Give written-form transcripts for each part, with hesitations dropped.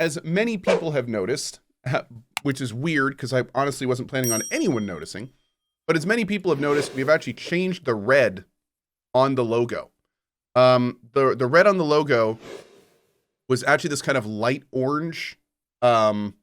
as many people have noticed, which is weird because I honestly wasn't planning on anyone noticing, but as many people have noticed, we've actually changed the red on the logo. The red on the logo was actually this kind of light orange, light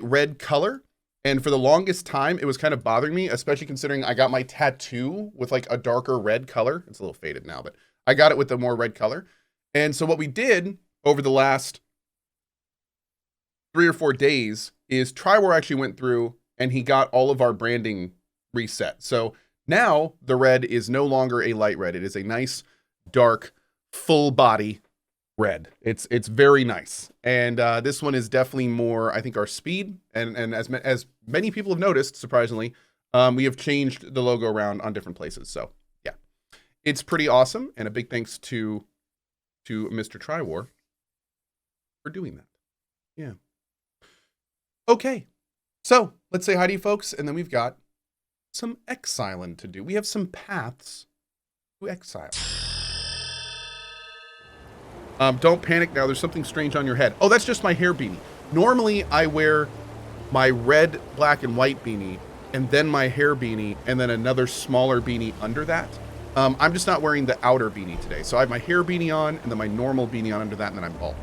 red color. And for the longest time, it was kind of bothering me, especially considering I got my tattoo with like a darker red color. It's a little faded now, but I got it with the more red color. And so what we did over the last 3 or 4 days is Triwar actually went through and he got all of our branding reset. So now the red is no longer a light red. It is a nice, dark, full body red. It's very nice. And this one is definitely more, I think, our speed. And as many people have noticed, surprisingly, we have changed the logo around on different places. So yeah, it's pretty awesome. And a big thanks to Mr. Triwar for doing that. Yeah. Okay. So let's say hi to you folks. And then we've got some exiling to do. We have some paths to exile. Don't panic now. There's something strange on your head. Oh, that's just my hair beanie. Normally, I wear my red, black, and white beanie, and then my hair beanie, and then another smaller beanie under that. I'm just not wearing the outer beanie today. So I have my hair beanie on, and then my normal beanie on under that, and then I'm bald.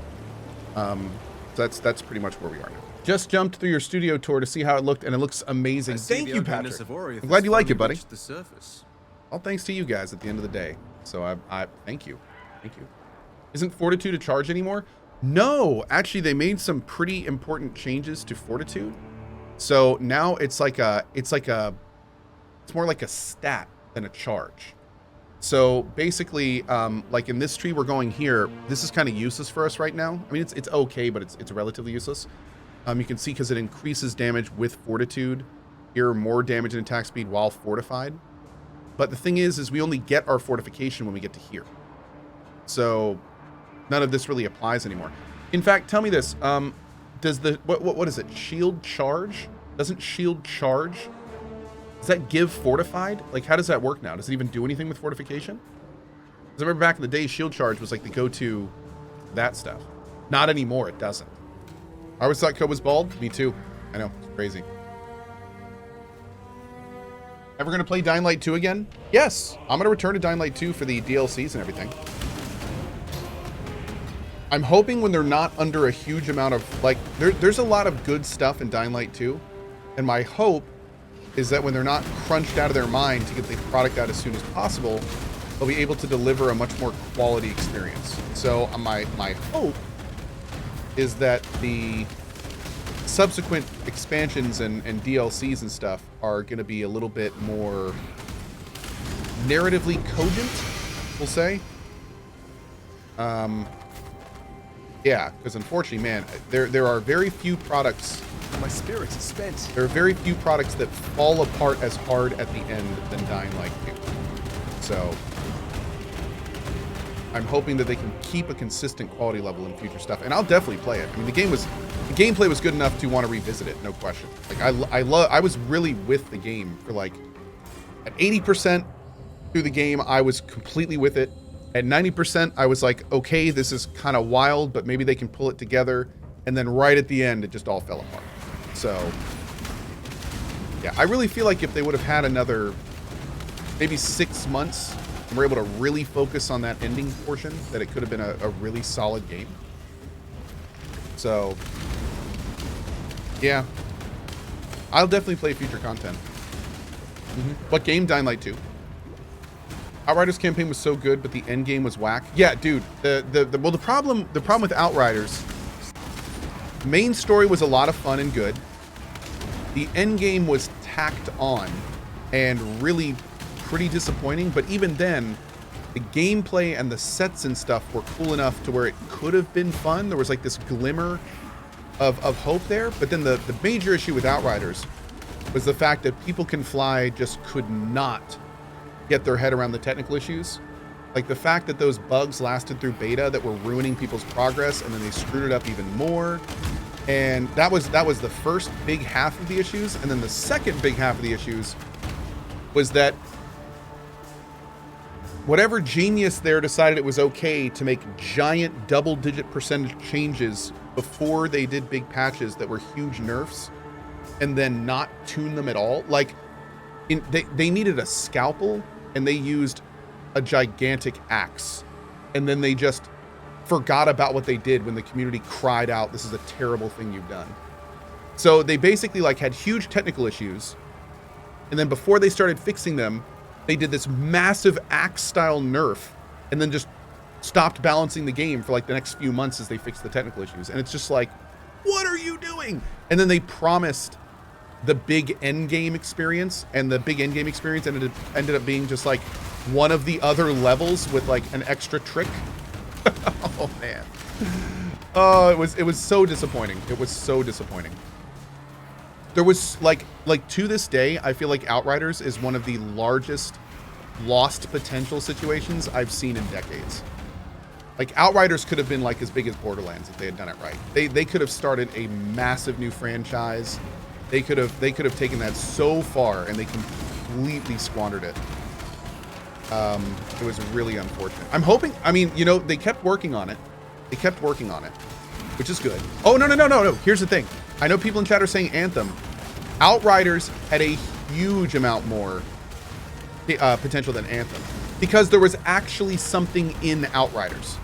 So that's pretty much where we are now. Just jumped through your studio tour to see how it looked, and it looks amazing. Thank you, Patrick. I'm glad you like it, buddy. The surface. All thanks to you guys at the end of the day. So I thank you. Thank you. Isn't Fortitude a charge anymore? No, actually they made some pretty important changes to Fortitude. So now it's more like a stat than a charge. So basically, like in this tree we're going here, this is kind of useless for us right now. I mean, it's okay, but it's relatively useless. You can see because it increases damage with Fortitude. Here, more damage and attack speed while fortified. But the thing is we only get our fortification when we get to here. So none of this really applies anymore. In fact, tell me this. Does the, what is it? Shield charge? Doesn't shield charge? Does that give fortified? Like, how does that work now? Does it even do anything with fortification? Because I remember back in the day, shield charge was like the go-to that stuff. Not anymore, it doesn't. I always thought Cohh was bald. Me too. I know, it's crazy. Ever gonna play Dying Light 2 again? Yes, I'm gonna return to Dying Light 2 for the DLCs and everything. I'm hoping when they're not under a huge amount of, like, there's a lot of good stuff in Dying Light 2. And my hope is that when they're not crunched out of their mind to get the product out as soon as possible, they'll be able to deliver a much more quality experience. So my hope is that the subsequent expansions and DLCs and stuff are going to be a little bit more narratively cogent, we'll say. Yeah, because unfortunately, man, there are very few products. My spirits are spent. There are very few products that fall apart as hard at the end than Dying Light 2. So I'm hoping that they can keep a consistent quality level in future stuff, and I'll definitely play it. I mean, the gameplay was good enough to want to revisit it, no question. Like I was really with the game for like at 80% through the game, I was completely with it. At 90%, I was like, okay, this is kind of wild, but maybe they can pull it together. And then right at the end, it just all fell apart. So, yeah, I really feel like if they would have had another maybe 6 months and were able to really focus on that ending portion, that it could have been a really solid game. So, yeah, I'll definitely play future content. What game? Dying Light 2. Outriders campaign was so good, but the end game was whack. Yeah, dude. The problem with Outriders, main story was a lot of fun and good. The end game was tacked on and really pretty disappointing. But even then, the gameplay and the sets and stuff were cool enough to where it could have been fun. There was like this glimmer of hope there. But then the major issue with Outriders was the fact that People Can Fly just could not get their head around the technical issues. Like the fact that those bugs lasted through beta that were ruining people's progress, and then they screwed it up even more. And that was the first big half of the issues. And then the second big half of the issues was that whatever genius there decided it was okay to make giant double-digit percentage changes before they did big patches that were huge nerfs, and then not tune them at all. Like, they needed a scalpel, and they used a gigantic axe, and then they just forgot about what they did when the community cried out, "This is a terrible thing you've done." So they basically like had huge technical issues, and then before they started fixing them, they did this massive axe-style nerf, and then just stopped balancing the game for like the next few months as they fixed the technical issues. And it's just like, what are you doing? And then they promised the big end game experience, and the big end game experience ended up being just like one of the other levels with like an extra trick. Oh man. Oh, it was so disappointing. It was so disappointing. There was like to this day, I feel like Outriders is one of the largest lost potential situations I've seen in decades. Like, Outriders could have been like as big as Borderlands if they had done it right. They could have started a massive new franchise. They could have taken that so far, and they completely squandered it. It was really unfortunate. I'm hoping, I mean, you know, they kept working on it. They kept working on it, which is good. Oh, no. Here's the thing. I know people in chat are saying Anthem. Outriders had a huge amount more potential than Anthem, because there was actually something in Outriders.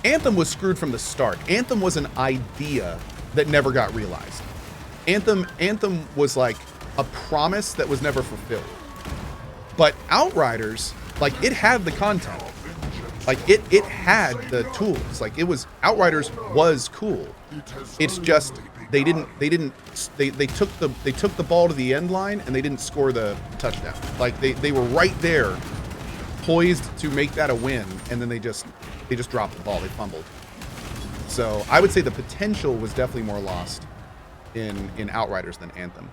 Anthem was screwed from the start. Anthem was an idea that never got realized. Anthem was like a promise that was never fulfilled. But Outriders, like, it had the content. Like, it had the tools. Like, it was, Outriders was cool. It's just they took the ball to the end line, and they didn't score the touchdown. Like, they were right there, poised to make that a win, and then they just dropped the ball. They fumbled. So I would say the potential was definitely more lost in Outriders than Anthem.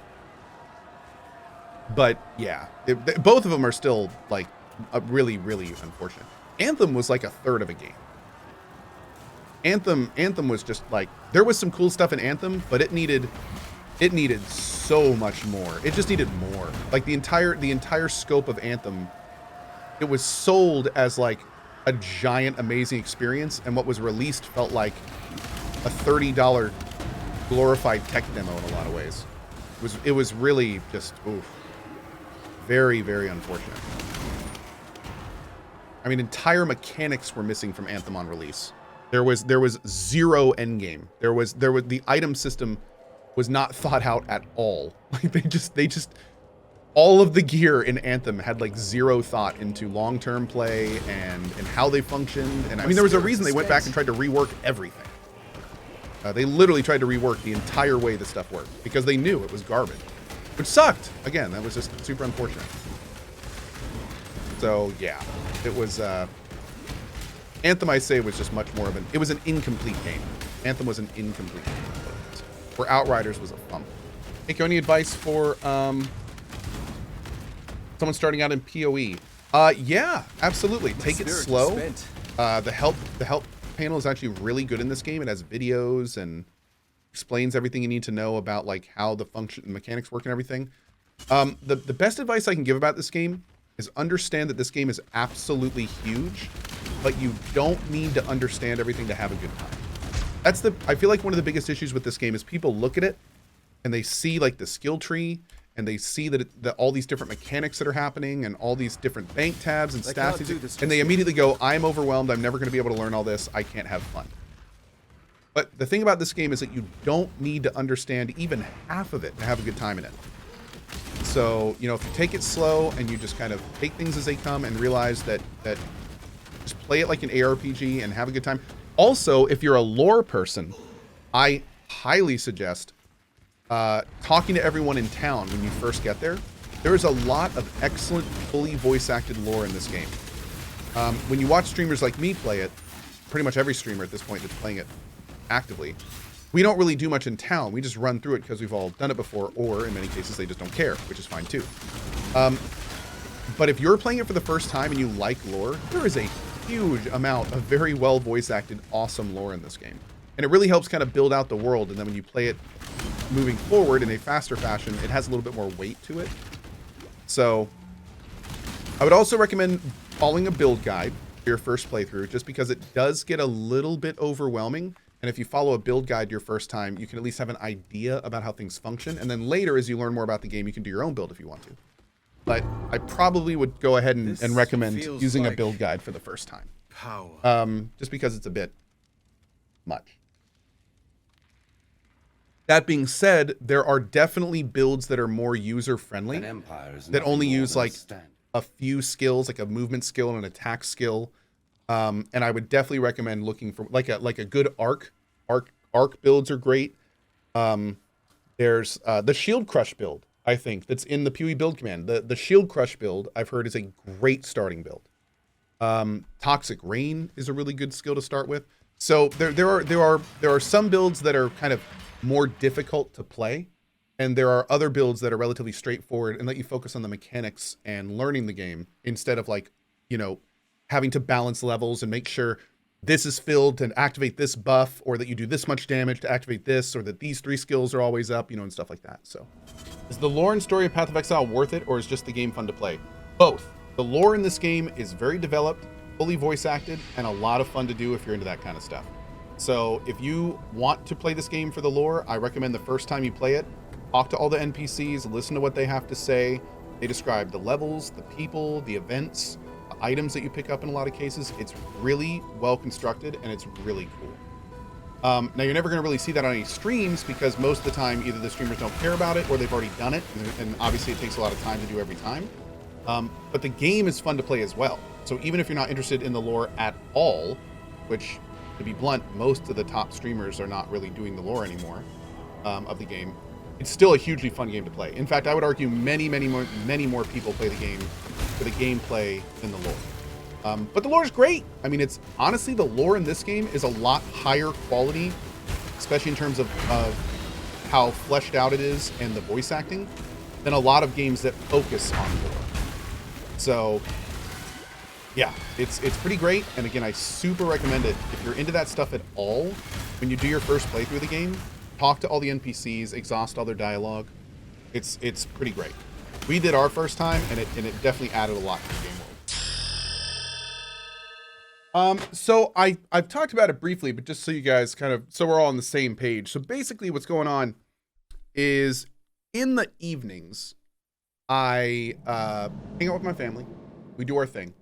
But yeah, both of them are still like really, really unfortunate. Anthem was like a third of a game. Anthem was just like, there was some cool stuff in Anthem, but it needed so much more. It just needed more. Like, the entire scope of Anthem, it was sold as like a giant amazing experience, and what was released felt like a $30 glorified tech demo in a lot of ways. It was really just oof. Very, very unfortunate. I mean, entire mechanics were missing from Anthem on release. There was zero endgame. There was the item system was not thought out at all. Like, they just all of the gear in Anthem had like zero thought into long-term play and how they functioned. And I mean, there was a reason they went back and tried to rework everything. They literally tried to rework the entire way the stuff worked because they knew it was garbage, which sucked. Again, that was just super unfortunate. So yeah, it was Anthem, I say, was just much more of it was an incomplete game. Anthem was an incomplete game, where Outriders was a fumble. Hey, any advice for someone starting out in PoE? Yeah, absolutely. Take it slow. The help panel is actually really good in this game. It has videos and explains everything you need to know about like how the mechanics work and everything. The best advice I can give about this game is understand that this game is absolutely huge, but you don't need to understand everything to have a good time. I feel like one of the biggest issues with this game is people look at it and they see like the skill tree, and they see that all these different mechanics that are happening and all these different bank tabs and stats, and they immediately go, I'm overwhelmed. I'm never going to be able to learn all this. I can't have fun. But the thing about this game is that you don't need to understand even half of it to have a good time in it. So, you know, if you take it slow and you just kind of take things as they come and realize that just play it like an ARPG and have a good time. Also, if you're a lore person, I highly suggest talking to everyone in town when you first get there. There is a lot of excellent, fully voice-acted lore in this game. When you watch streamers like me play it, pretty much every streamer at this point that's playing it actively, we don't really do much in town. We just run through it because we've all done it before, or in many cases they just don't care, which is fine too. But if you're playing it for the first time and you like lore, there is a huge amount of very well voice-acted, awesome lore in this game. And it really helps kind of build out the world, and then when you play it moving forward in a faster fashion, it has a little bit more weight to it. So I would also recommend following a build guide for your first playthrough, just because it does get a little bit overwhelming. And if you follow a build guide your first time, you can at least have an idea about how things function. And then later, as you learn more about the game, you can do your own build if you want to. But I probably would go ahead and recommend using a build guide for the first time. Power. Just because it's a bit much. That being said, there are definitely builds that are more user-friendly, that only use like a few skills, like a movement skill and an attack skill. And I would definitely recommend looking for like a good arc builds are great. There's the Shield Crush build, I think, that's in the PoE build command. The Shield Crush build I've heard is a great starting build. Toxic Rain is a really good skill to start with. So there are some builds that are kind of more difficult to play, and there are other builds that are relatively straightforward and let you focus on the mechanics and learning the game instead of like, you know, having to balance levels and make sure this is filled to activate this buff, or that you do this much damage to activate this, or that these 3 skills are always up, you know, and stuff like that. So is the lore and story of Path of Exile worth it, or is just the game fun to play? Both. The lore in this game is very developed, fully voice acted, and a lot of fun to do if you're into that kind of stuff. So if you want to play this game for the lore, I recommend the first time you play it, talk to all the NPCs, listen to what they have to say. They describe the levels, the people, the events, the items that you pick up in a lot of cases. It's really well constructed and it's really cool. Now you're never going to really see that on any streams because most of the time either the streamers don't care about it or they've already done it, and obviously it takes a lot of time to do every time. But the game is fun to play as well. So even if you're not interested in the lore at all, which, to be blunt, most of the top streamers are not really doing the lore anymore of the game, it's still a hugely fun game to play. In fact, I would argue many more people play the game for the gameplay than the lore. But the lore is great. I mean, it's honestly, the lore in this game is a lot higher quality, especially in terms of how fleshed out it is and the voice acting, than a lot of games that focus on lore. So yeah, it's pretty great. And again, I super recommend it. If you're into that stuff at all, when you do your first playthrough of the game, talk to all the NPCs, exhaust all their dialogue. It's pretty great. We did our first time, and it definitely added a lot to the game world. So I've talked about it briefly, but just so you guys so we're all on the same page. So basically what's going on is in the evenings, I hang out with my family. We do our thing.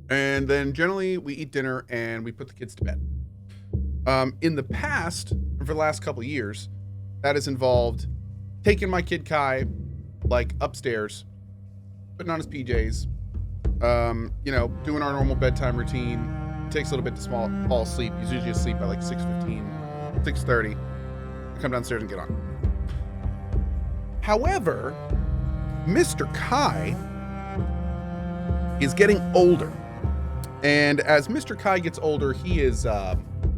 And then generally we eat dinner and we put the kids to bed. In the past, and for the last couple of years, that has involved taking my kid Kai, like, upstairs, putting on his PJs, you know, doing our normal bedtime routine. It takes a little bit to fall asleep. He's usually asleep by like 6:15, 6:30. I come downstairs and get on. However, Mr. Kai is getting older. And as Mr. Kai gets older, he is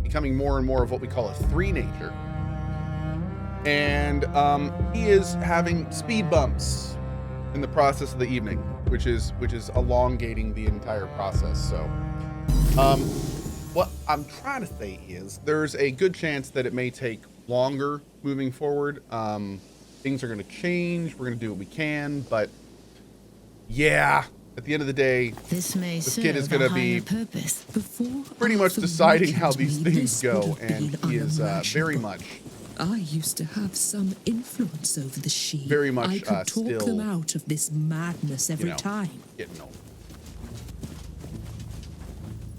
becoming more and more of what we call a 3 nature. And he is having speed bumps in the process of the evening, which is elongating the entire process. So what I'm trying to say is there's a good chance that it may take longer moving forward. Things are going to change. We're going to do what we can, but yeah, at the end of the day, this kid is going to be pretty much deciding how these things go, and he is very much. I used to have some influence over the sheep. Very much I could talk still, them out of this madness every time. Getting old.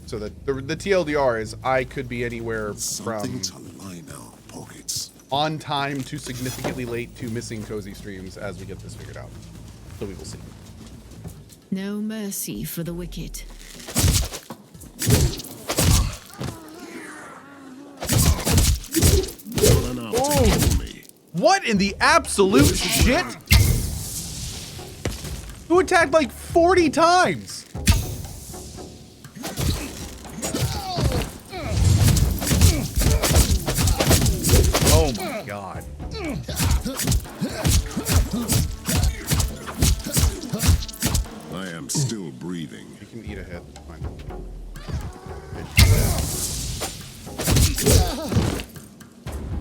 So the TLDR is I could be anywhere from on time to significantly late to missing cozy streams as we get this figured out. So we will see. No mercy for the wicked. Oh, what in the absolute shit? Who attacked like 40 times? Oh my god. I am still breathing. You can eat a hit. Fine.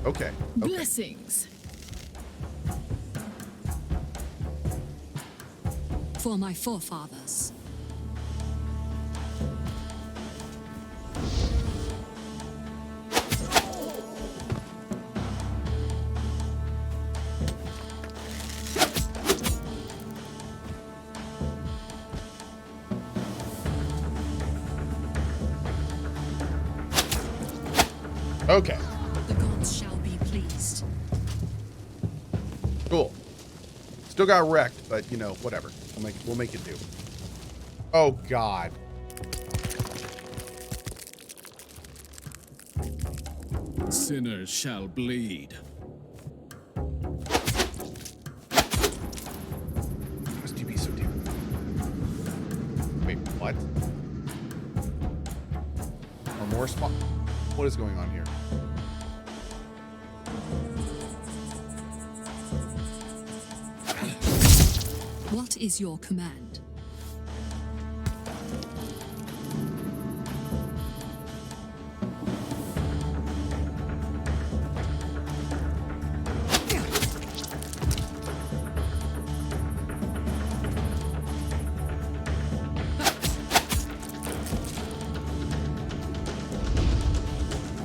Okay. Blessings. For my forefathers. Okay. The gods shall be pleased. Cool. Still got wrecked, but you know, whatever. We'll make it do. Oh God. Sinners shall bleed. This TP so deep. Wait, what? Or more spot? What is going on here? What is your command?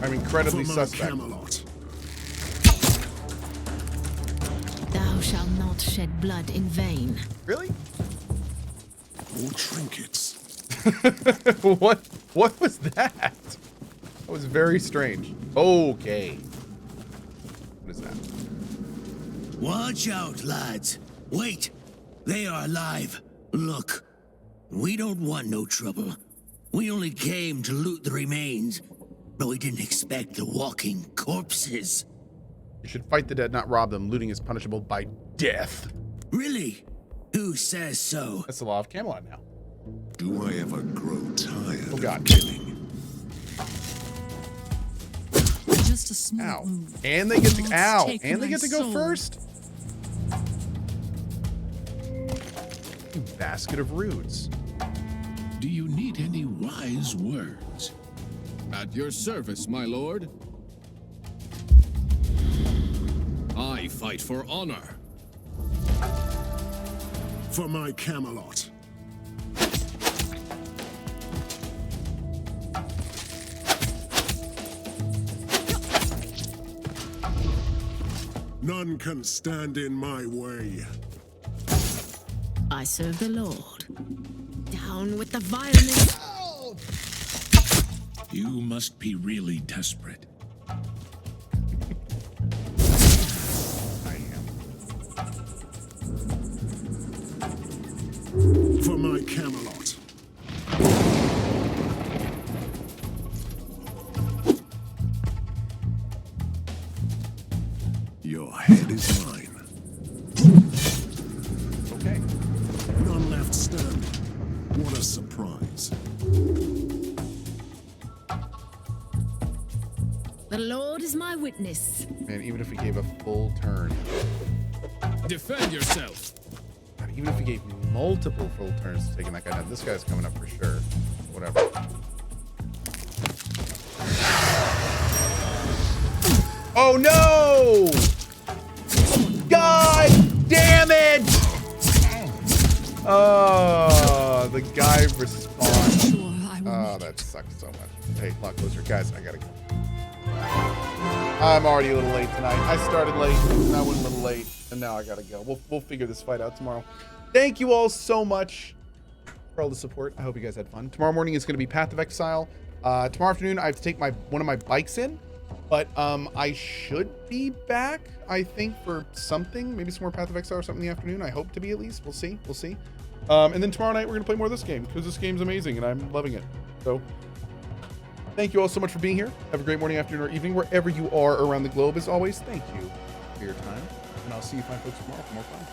I'm incredibly For my suspect. Camelot. Thou shalt not shed blood in vain. Really? More trinkets. What was that? That was very strange. Okay. What is that? Watch out, lads. Wait. They are alive. Look. We don't want no trouble. We only came to loot the remains, but we didn't expect the walking corpses. You should fight the dead, not rob them. Looting is punishable by death. Really? Who says so? That's the law of Camelot now. Do I ever grow tired Oh, God. of killing? Just a small Ow. wound. And they get to Gods ow. take And they my get to go soul. first. Basket of roots. Do you need any wise words? At your service, my lord. I fight for honor. For my Camelot. None can stand in my way. I serve the Lord. Down with the violence. You must be really desperate. I am. For my Camelot. Your head is mine. Okay. None left standing. What a surprise. The Lord is my witness. Man, even if we gave a full turn. Defend yourself. God, even if we gave multiple full turns to taking that guy down, this guy's coming up for sure. Whatever. Oh no! God damn it! Oh, the guy respawned. Sure, I will Oh, make that it. sucks so much. Hey, lot closer. Guys, I gotta go. I'm already a little late tonight. I started late, and I went a little late, and now I gotta go. We'll figure this fight out tomorrow. Thank you all so much for all the support. I hope you guys had fun. Tomorrow morning is gonna be Path of Exile. Tomorrow afternoon, I have to take one of my bikes in, but I should be back, I think, for something. Maybe some more Path of Exile or something in the afternoon. I hope to be, at least. We'll see. We'll see. And then tomorrow night, we're gonna play more of this game, because this game's amazing, and I'm loving it. So thank you all so much for being here. Have a great morning, afternoon, or evening, wherever you are around the globe. As always, thank you for your time. And I'll see you fine folks tomorrow for more fun.